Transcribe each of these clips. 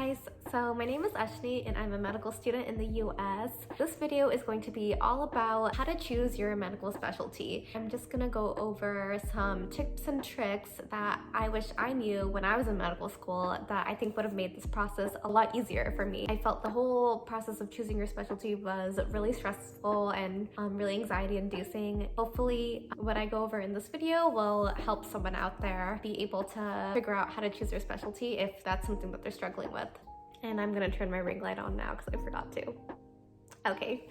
guys, so my name is Ashni and I'm a medical student in the US. This video is going to be all about how to choose your medical specialty. I'm just gonna go over some tips and tricks that I wish I knew when I was in medical school that I think would have made this process a lot easier for me. I felt the whole process of choosing your specialty was really stressful and really anxiety inducing. Hopefully what I go over in this video will help someone out there be able to figure out how to choose their specialty if that's something that they're struggling with. And I'm gonna turn my ring light on now because I forgot to. Okay.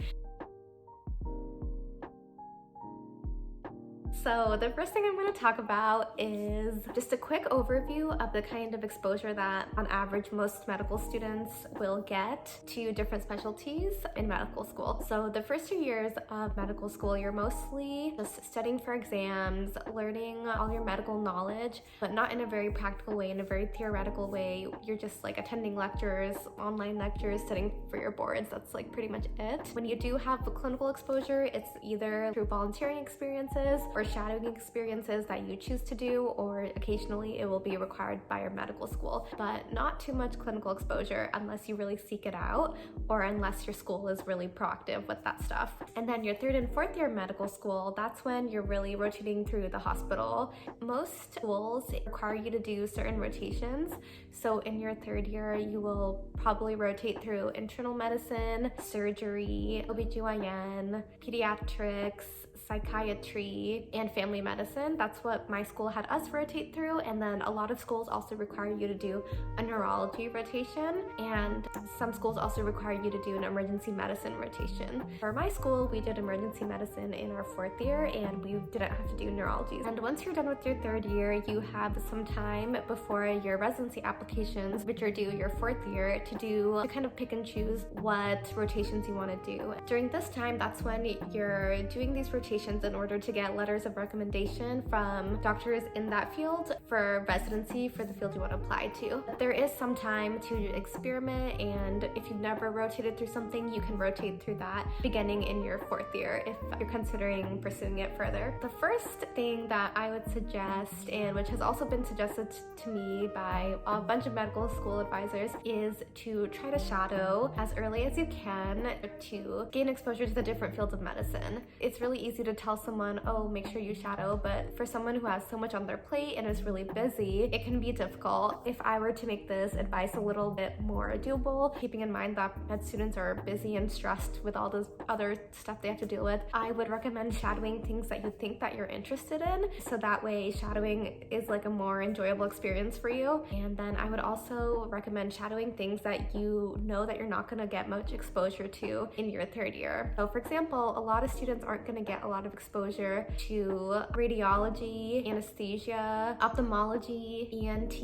So the first thing I'm going to talk about is just a quick overview of the kind of exposure that on average most medical students will get to different specialties in medical school. So the first 2 years of medical school, you're mostly just studying for exams, learning all your medical knowledge, but not in a very practical way, in a very theoretical way. You're just like attending lectures, online lectures, studying for your boards. That's like pretty much it. When you do have the clinical exposure, it's either through volunteering experiences or shadowing experiences that you choose to do, or occasionally it will be required by your medical school, but not too much clinical exposure unless you really seek it out or unless your school is really proactive with that stuff. And then your 3rd and 4th year medical school, that's when you're really rotating through the hospital. Most schools require you to do certain rotations. So in your 3rd year, you will probably rotate through internal medicine, surgery, OBGYN, pediatrics, psychiatry, and family medicine. That's what my school had us rotate through. And then a lot of schools also require you to do a neurology rotation, and some schools also require you to do an emergency medicine rotation. For my school, we did emergency medicine in our 4th year and we didn't have to do neurology. And once you're done with your 3rd year, you have some time before your residency applications, which are due your 4th year, to kind of pick and choose what rotations you want to do. During this time, that's when you're doing these rotations in order to get letters of recommendation from doctors in that field for residency for the field you want to apply to. There is some time to experiment, and if you've never rotated through something, you can rotate through that beginning in your 4th year if you're considering pursuing it further. The first thing that I would suggest, and which has also been suggested to me by a bunch of medical school advisors, is to try to shadow as early as you can to gain exposure to the different fields of medicine. It's really easy to tell someone, oh, make sure you shadow, but for someone who has so much on their plate and is really busy, it can be difficult. If I were to make this advice a little bit more doable, keeping in mind that med students are busy and stressed with all this other stuff they have to deal with, I would recommend shadowing things that you think that you're interested in, so that way shadowing is like a more enjoyable experience for you. And then I would also recommend shadowing things that you know that you're not going to get much exposure to in your 3rd year. So for example, a lot of students aren't going to get a lot of exposure to radiology, anesthesia, ophthalmology, ENT,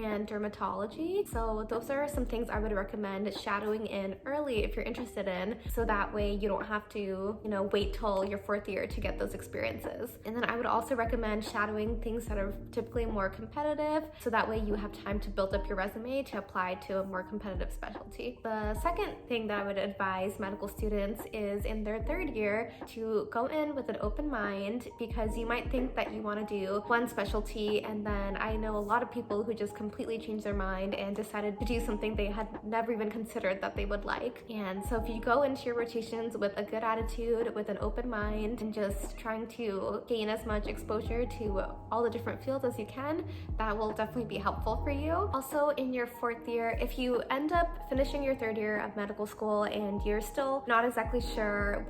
and dermatology. So those are some things I would recommend shadowing in early if you're interested in, so that way you don't have to, wait till your 4th year to get those experiences. And then I would also recommend shadowing things that are typically more competitive, so that way you have time to build up your resume to apply to a more competitive specialty. The second thing that I would advise medical students is in their 3rd year to go in with an open mind, because you might think that you want to do one specialty, and then I know a lot of people who just completely changed their mind and decided to do something they had never even considered that they would like. And so if you go into your rotations with a good attitude, with an open mind, and just trying to gain as much exposure to all the different fields as you can, that will definitely be helpful for you. Also in your 4th year, if you end up finishing your 3rd year of medical school and you're still not exactly sure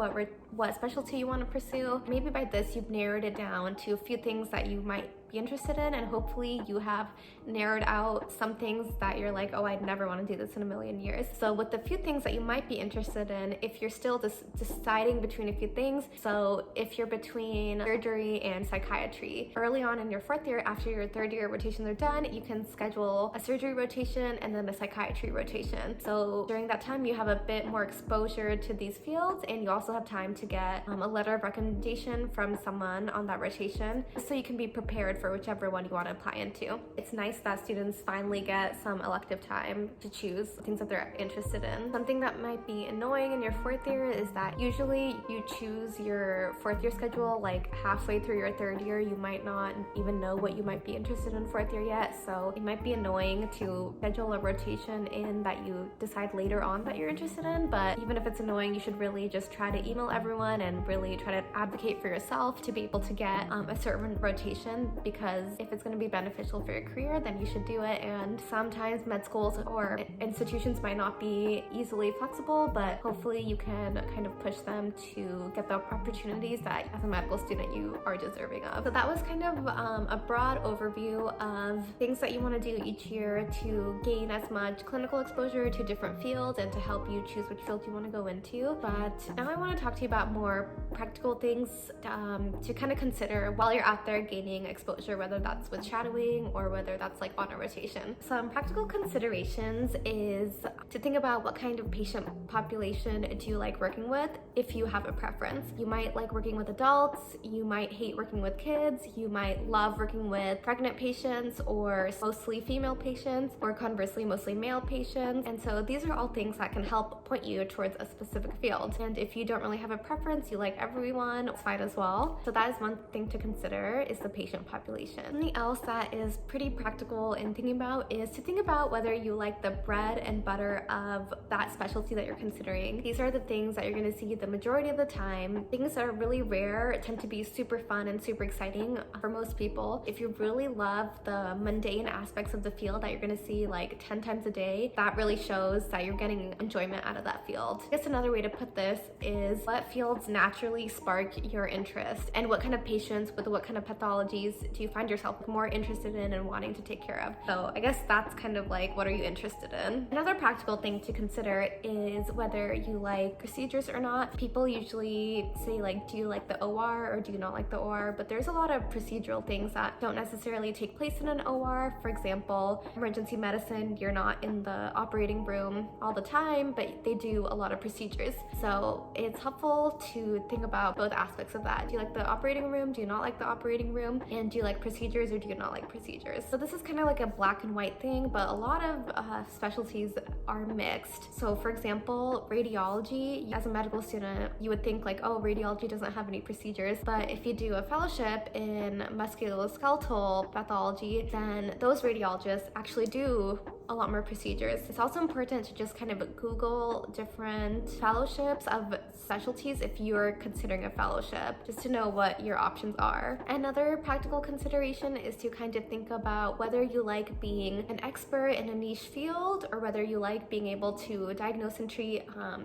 what specialty you want to pursue, maybe by this you've narrowed it down to a few things that you might be interested in, and hopefully you have narrowed out some things that you're like, oh, I'd never want to do this in a million years. So with the few things that you might be interested in, if you're still deciding between a few things, so if you're between surgery and psychiatry, early on in your 4th year, after your 3rd year rotations are done, you can schedule a surgery rotation and then a psychiatry rotation. So during that time, you have a bit more exposure to these fields, and you also have time to get a letter of recommendation from someone on that rotation, so you can be prepared for whichever one you want to apply into. It's nice that students finally get some elective time to choose things that they're interested in. Something that might be annoying in your fourth year is that usually you choose your fourth year schedule like halfway through your third year. You might not even know what you might be interested in fourth year yet, so it might be annoying to schedule a rotation in that you decide later on that you're interested in. But even if it's annoying, you should really just try to email everyone and really try to advocate for yourself to be able to get a certain rotation, because if it's going to be beneficial for your career, then you should do it. And sometimes med schools or institutions might not be easily flexible, but hopefully you can kind of push them to get the opportunities that as a medical student you are deserving of. So that was kind of a broad overview of things that you want to do each year to gain as much clinical exposure to different fields and to help you choose which field you want to go into. But now I want to talk to you about more practical things to kind of consider while you're out there gaining exposure, whether that's with shadowing or whether that's like on a rotation. Some practical considerations is to think about what kind of patient population do you like working with if you have a preference. You might like working with adults, you might hate working with kids, you might love working with pregnant patients or mostly female patients, or conversely mostly male patients. And so these are all things that can help point you towards a specific field. And if you don't really have a preference, you like everyone, it's fine as well. So that is one thing to consider, is the patient population. Something else that is pretty practical in thinking about is to think about whether you like the bread and butter of that specialty that you're considering. These are the things that you're going to see the majority of the time. Things that are really rare tend to be super fun and super exciting for most people. If you really love the mundane aspects of the field that you're going to see like 10 times a day, that really shows that you're getting enjoyment out of that field. I guess another way to put this is what fields naturally spark your interest, and what kind of patients with what kind of pathologies do you find yourself more interested in and wanting to take care of. So I guess that's kind of like, what are you interested in? Another practical thing to consider is whether you like procedures or not. People usually say like, do you like the OR or do you not like the OR? But there's a lot of procedural things that don't necessarily take place in an OR. For example, emergency medicine, you're not in the operating room all the time, but they do a lot of procedures. So it's helpful to think about both aspects of that. Do you like the operating room? Do you not like the operating room? And do you like procedures or do you not like procedures? So this is kind of like a black and white thing, but a lot of specialties are mixed. So for example, radiology, as a medical student, you would think like, oh, radiology doesn't have any procedures. But if you do a fellowship in musculoskeletal pathology, then those radiologists actually do a lot more procedures. It's also important to just kind of Google different fellowships of specialties if you're considering a fellowship, just to know what your options are. Another practical consideration is to kind of think about whether you like being an expert in a niche field or whether you like being able to diagnose and treat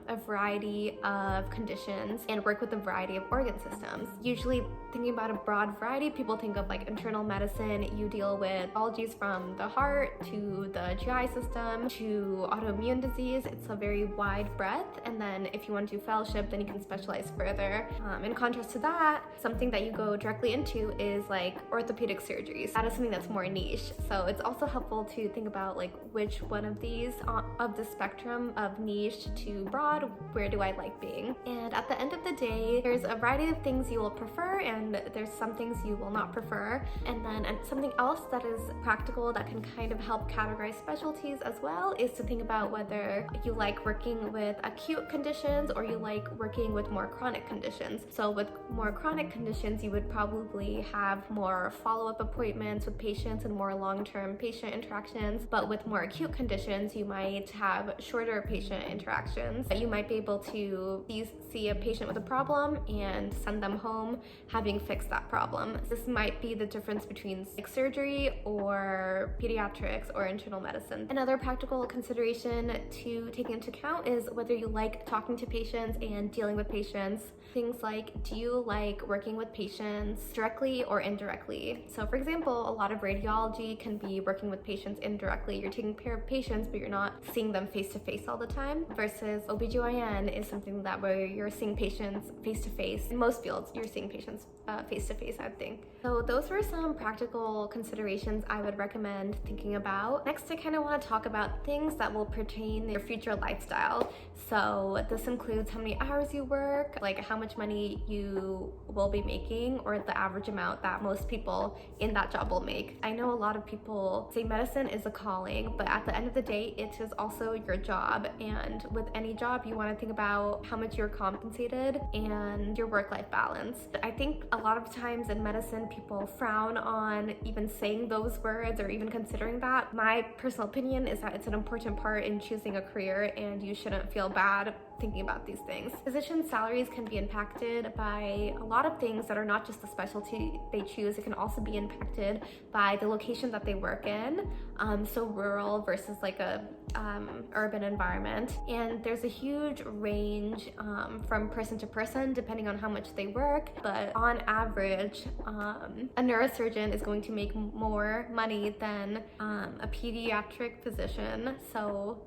a variety of conditions and work with a variety of organ systems. Usually thinking about a broad variety, people think of like internal medicine. You deal with pathologies from the heart to the GI system to autoimmune disease. It's a very wide breadth. And then if you want to do fellowship, then you can specialize further. In contrast to that, something that you go directly into is like orthopedic surgeries. That is something that's more niche. So it's also helpful to think about like which one of these of the spectrum of niche to broad, where do I like being? And at the end of the day, there's a variety of things you will prefer and there's some things you will not prefer. And then something else that is practical that can kind of help categorize specialties as well is to think about whether you like working with acute conditions or you like working with more chronic conditions. So with more chronic conditions, you would probably have more follow-up appointments with patients and more long-term patient interactions. But with more acute conditions, you might have shorter patient interactions. You might be able to see a patient with a problem and send them home having fixed that problem. This might be the difference between like surgery or pediatrics or internal medicine. Another practical consideration to take into account is whether you like talking to patients and dealing with patients. Things like, do you like working with patients directly or indirectly? So for example, a lot of radiology can be working with patients indirectly. You're taking care of patients, but you're not seeing them face to face all the time, versus OBGYN is something that where you're seeing patients face to face. In most fields, you're seeing patients face to face, I think. So those were some practical considerations I would recommend thinking about. Next, to kind I want to talk about things that will pertain to your future lifestyle. So this includes how many hours you work, like how much money you will be making, or the average amount that most people in that job will make. I know a lot of people say medicine is a calling, but at the end of the day, it is also your job. And with any job, you want to think about how much you're compensated and your work-life balance. I think a lot of times in medicine, people frown on even saying those words or even considering that. My personal opinion is that it's an important part in choosing a career, and you shouldn't feel bad thinking about these things. Physician salaries can be impacted by a lot of things that are not just the specialty they choose. It can also be impacted by the location that they work in, so rural versus like a urban environment. And there's a huge range from person to person depending on how much they work, but on average, a neurosurgeon is going to make more money than a pediatric physician. So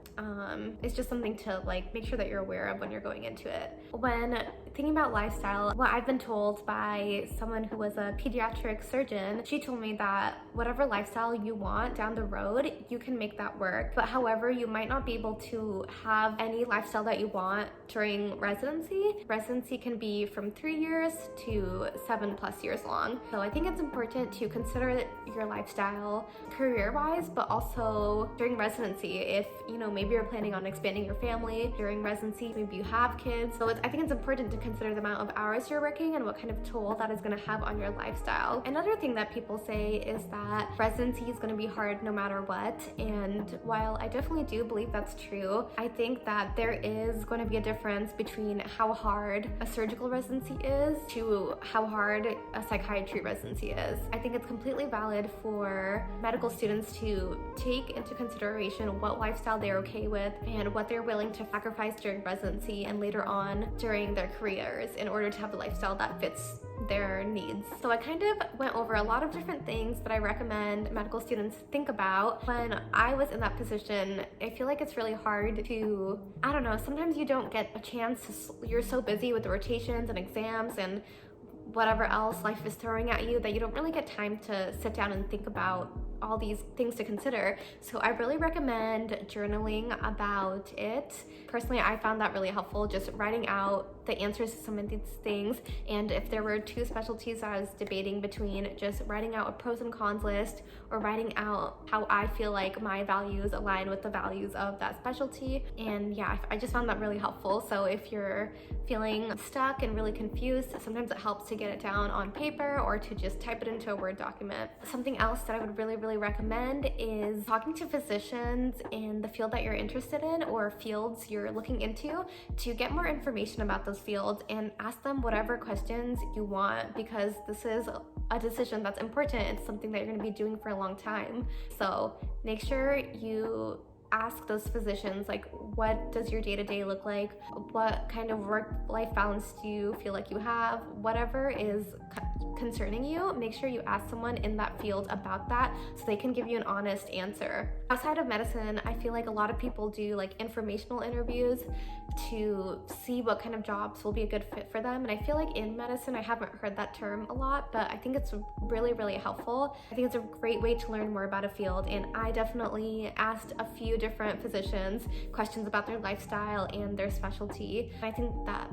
it's just something to like make sure that you're aware of when you're going into it. When thinking about lifestyle, what I've been told by someone who was a pediatric surgeon, she told me that whatever lifestyle you want down the road, you can make that work. But however, you might not be able to have any lifestyle that you want during residency. Residency can be from 3 years to 7+ years long. So I think it's important to consider your lifestyle career-wise, but also during residency. If, maybe you're planning on expanding your family during residency, maybe you have kids. So I think it's important to consider the amount of hours you're working and what kind of toll that is going to have on your lifestyle. Another thing that people say is that residency is going to be hard no matter what. And while I definitely do believe that's true, I think that there is going to be a difference between how hard a surgical residency is to how hard a psychiatry residency is. I think it's completely valid for medical students to take into consideration what lifestyle they're okay with and what they're willing to sacrifice during residency and later on during their careers in order to have a lifestyle that fits their needs. So I kind of went over a lot of different things that I recommend medical students think about. When I was in that position, I feel like it's really hard to, sometimes you don't get a chance you're so busy with the rotations and exams and whatever else life is throwing at you that you don't really get time to sit down and think about all these things to consider. So I really recommend journaling about it. Personally, I found that really helpful, just writing out the answers to some of these things. And if there were 2 specialties I was debating between, just writing out a pros and cons list or writing out how I feel like my values align with the values of that specialty. And yeah, I just found that really helpful. So if you're feeling stuck and really confused, sometimes it helps to get it down on paper or to just type it into a Word document. Something else that I would really recommend is talking to physicians in the field that you're interested in or fields you're looking into to get more information about those fields and ask them whatever questions you want, because this is a decision that's important. It's something that you're going to be doing for a long time. So make sure you ask those physicians, like, what does your day-to-day look like? What kind of work-life balance do you feel like you have? Whatever is concerning you, make sure you ask someone in that field about that so they can give you an honest answer. Outside of medicine, I feel like a lot of people do like informational interviews to see what kind of jobs will be a good fit for them. And I feel like in medicine, I haven't heard that term a lot, but I think it's really helpful. I think it's a great way to learn more about a field. And I definitely asked a few different physicians questions about their lifestyle and their specialty. And I think that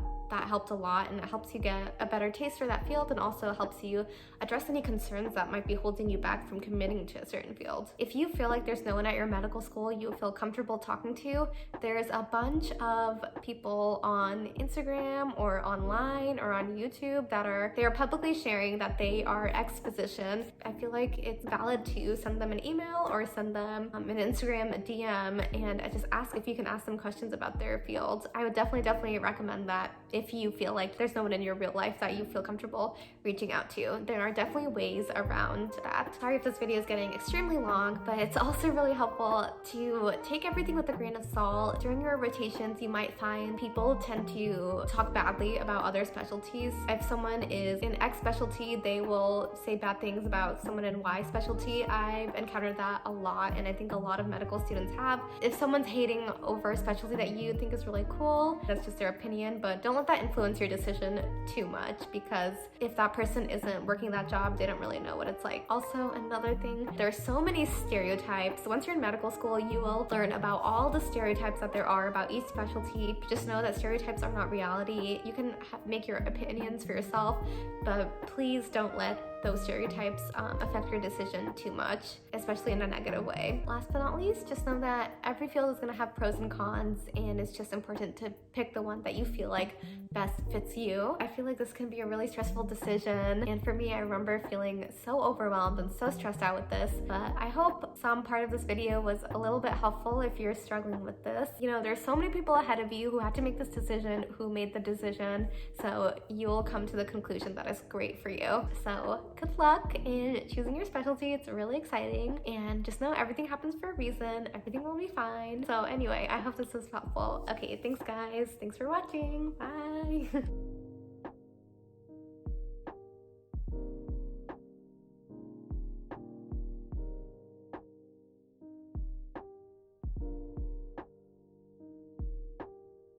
helped a lot, and it helps you get a better taste for that field and also helps you address any concerns that might be holding you back from committing to a certain field. If you feel like there's no one at your medical school you feel comfortable talking to, there's a bunch of people on Instagram or online or on YouTube that are publicly sharing that they are ex-physician. I feel like it's valid to send them an email or send them an Instagram DM and just ask if you can ask them questions about their field. I would definitely recommend that if you feel like there's no one in your real life that you feel comfortable reaching out to. There are definitely ways around that. Sorry if this video is getting extremely long, but it's also really helpful to take everything with a grain of salt. During your rotations, you might find people tend to talk badly about other specialties. If someone is in X specialty, they will say bad things about someone in Y specialty. I've encountered that a lot, and I think a lot of medical students have. If someone's hating over a specialty that you think is really cool, that's just their opinion, but don't let let that influence your decision too much, because if that person isn't working that job, they don't really know what it's like. Also, another thing, there's so many stereotypes. Once you're in medical school, you will learn about all the stereotypes that there are about each specialty. Just know that stereotypes are not reality. You can make your opinions for yourself, but please don't let those stereotypes affect your decision too much, especially in a negative way. Last but not least, just know that every field is going to have pros and cons, and it's just important to pick the one that you feel like best fits you. I feel like this can be a really stressful decision, and for me, I remember feeling so overwhelmed and so stressed out with this, but I hope some part of this video was a little bit helpful if you're struggling with this. You know, there's so many people ahead of you who had to make this decision, who made the decision, so you'll come to the conclusion that is great for you. So good luck in choosing your specialty. It's really exciting, and just know everything happens for a reason. Everything will be fine. So anyway, I hope this was helpful. Okay, thanks guys. Thanks for watching. Bye.